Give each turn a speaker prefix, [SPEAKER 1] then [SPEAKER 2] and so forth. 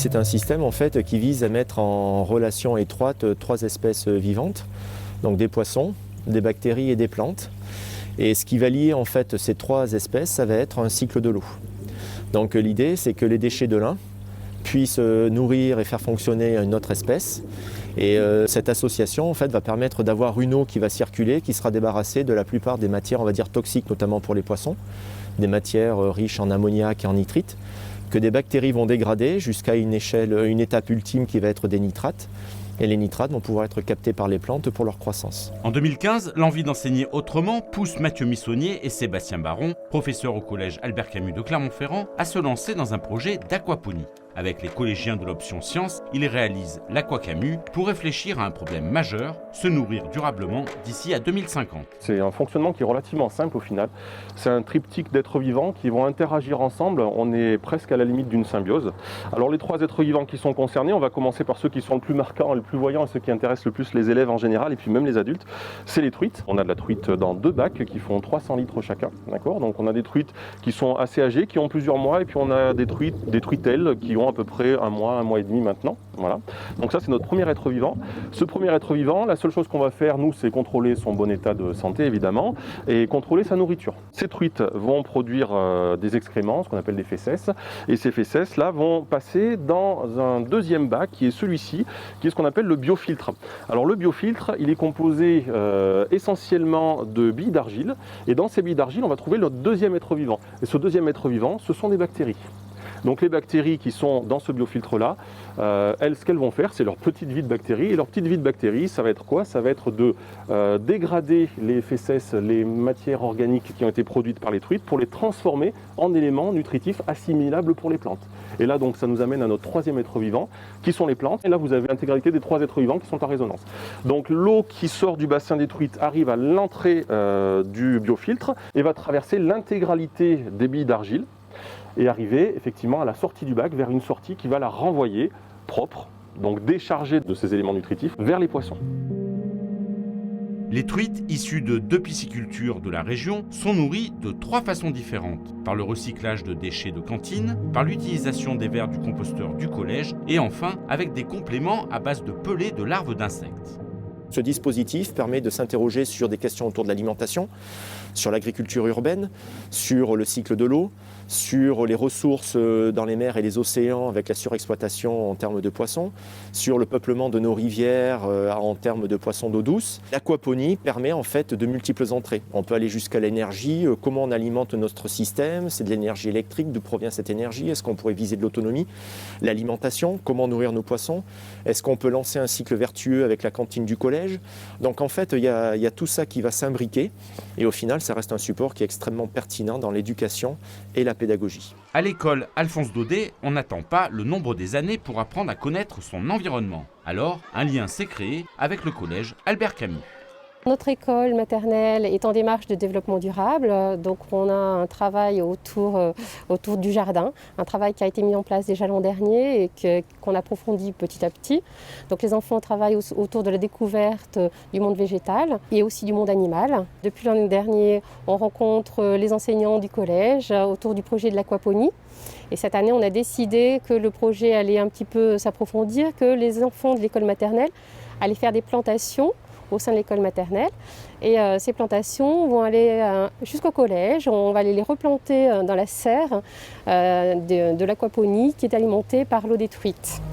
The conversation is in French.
[SPEAKER 1] C'est un système en fait qui vise à mettre en relation étroite 3 espèces vivantes, donc des poissons, des bactéries et des plantes. Et ce qui va lier en fait ces 3 espèces, ça va être un cycle de l'eau. Donc l'idée, c'est que les déchets de l'un puissent nourrir et faire fonctionner une autre espèce. Et cette association en fait, va permettre d'avoir une eau qui va circuler, qui sera débarrassée de la plupart des matières, on va dire toxiques, notamment pour les poissons, des matières riches en ammoniac et en nitrite, que des bactéries vont dégrader jusqu'à une étape ultime qui va être des nitrates. Et les nitrates vont pouvoir être captés par les plantes pour leur croissance.
[SPEAKER 2] En 2015, l'envie d'enseigner autrement pousse Mathieu Missonnier et Sébastien Baron, professeurs au collège Albert Camus de Clermont-Ferrand, à se lancer dans un projet d'aquaponie. Avec les collégiens de l'option sciences, ils réalisent l'Aqua-Camus pour réfléchir à un problème majeur, se nourrir durablement d'ici à 2050.
[SPEAKER 3] C'est un fonctionnement qui est relativement simple au final. C'est un triptyque d'êtres vivants qui vont interagir ensemble. On est presque à la limite d'une symbiose. Alors les 3 êtres vivants qui sont concernés, on va commencer par ceux qui sont le plus marquants, le plus voyants et ceux qui intéressent le plus les élèves en général et puis même les adultes. C'est les truites. On a de la truite dans 2 bacs qui font 300 litres chacun. D'accord ? Donc on a des truites qui sont assez âgées, qui ont plusieurs mois et puis on a des truitelles qui ont à peu près 1 mois et demi maintenant. Voilà. Donc ça c'est notre premier être vivant. Ce premier être vivant, la seule chose qu'on va faire nous, c'est contrôler son bon état de santé évidemment et contrôler sa nourriture. Ces truites vont produire des excréments, ce qu'on appelle des fécès, et ces fécès là vont passer dans un deuxième bac qui est celui-ci, qui est ce qu'on appelle le biofiltre. Alors le biofiltre, il est composé essentiellement de billes d'argile et dans ces billes d'argile, on va trouver notre deuxième être vivant. Et ce deuxième être vivant, ce sont des bactéries. Donc les bactéries qui sont dans ce biofiltre-là, elles, ce qu'elles vont faire, c'est leur petite vie de bactéries. Et leur petite vie de bactéries, ça va être quoi? Ça va être de dégrader les fécès, les matières organiques qui ont été produites par les truites, pour les transformer en éléments nutritifs assimilables pour les plantes. Et là, donc, ça nous amène à notre troisième être vivant, qui sont les plantes. Et là, vous avez l'intégralité des 3 êtres vivants qui sont en résonance. Donc l'eau qui sort du bassin des truites arrive à l'entrée du biofiltre et va traverser l'intégralité des billes d'argile, et arriver effectivement à la sortie du bac, vers une sortie qui va la renvoyer propre, donc déchargée de ces éléments nutritifs, vers les poissons.
[SPEAKER 2] Les truites, issues de 2 piscicultures de la région, sont nourries de 3 façons différentes. Par le recyclage de déchets de cantine, par l'utilisation des verres du composteur du collège, et enfin avec des compléments à base de pelés de larves d'insectes.
[SPEAKER 1] Ce dispositif permet de s'interroger sur des questions autour de l'alimentation, sur l'agriculture urbaine, sur le cycle de l'eau, sur les ressources dans les mers et les océans avec la surexploitation en termes de poissons, sur le peuplement de nos rivières en termes de poissons d'eau douce. L'aquaponie permet en fait de multiples entrées. On peut aller jusqu'à l'énergie, comment on alimente notre système, c'est de l'énergie électrique, d'où provient cette énergie, est-ce qu'on pourrait viser de l'autonomie, l'alimentation, comment nourrir nos poissons, est-ce qu'on peut lancer un cycle vertueux avec la cantine du collège. Donc en fait, il y a tout ça qui va s'imbriquer et au final, ça reste un support qui est extrêmement pertinent dans l'éducation et la pédagogie.
[SPEAKER 2] À l'école Alphonse Daudet, on n'attend pas le nombre des années pour apprendre à connaître son environnement. Alors, un lien s'est créé avec le collège Albert Camus.
[SPEAKER 4] Notre école maternelle est en démarche de développement durable, donc on a un travail autour du jardin, un travail qui a été mis en place déjà l'an dernier et qu'on approfondit petit à petit. Donc les enfants travaillent autour de la découverte du monde végétal et aussi du monde animal. Depuis l'an dernier, on rencontre les enseignants du collège autour du projet de l'aquaponie. Et cette année, on a décidé que le projet allait un petit peu s'approfondir, que les enfants de l'école maternelle allaient faire des plantations au sein de l'école maternelle. Et ces plantations vont aller jusqu'au collège. On va aller les replanter dans la serre de l'aquaponie qui est alimentée par l'eau des truites.